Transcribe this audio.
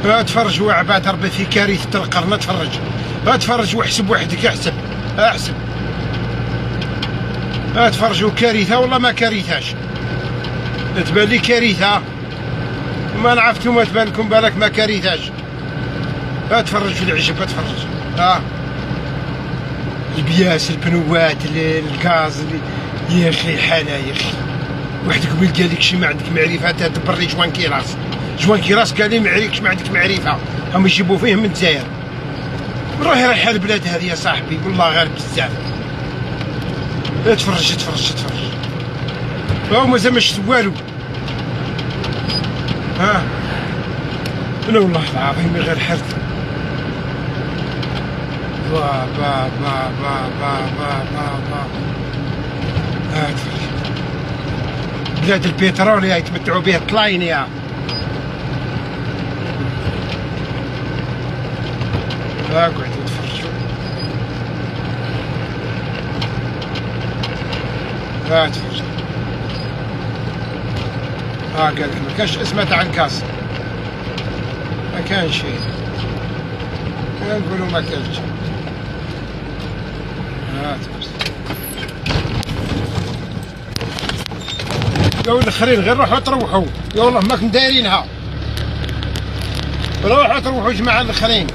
تفرج عباد ربي في كارثة القرن. تفرج واحسب وحدك. احسب تفرجوا كارثة والله ما كارثاش. تبان لي كارثة وما نعرف نتوما تبان لكم بالك ما كارثاش. تفرج في العجب. تفرج البياس البنوات الغاز يا اخي حالة يا اخي. واحد قبل قال لك شي ما عندك معرفة تبري جوان كيراس قال لي ما عندك معرفة هم يجيبوا فيه من الجزائر. راهي رايحة البلاد هذه يا صاحبي والله غير بزاف. تفرج هاو مازال ما شفت والو. انا والله العظيم غير حرت. با با با با با با با با تفرج بلاد البترول يتمتعوا به الطلاين يا قعدوا تفرجوا. تفرج قال لك ما كانش اسمها تاع الكاس. ما كان شيء نقولوا ما كانش. يا الاخرين غير روحوا تروحوا يا والله ماكم دايرينها. روحوا تروحوا جماعه الاخرين.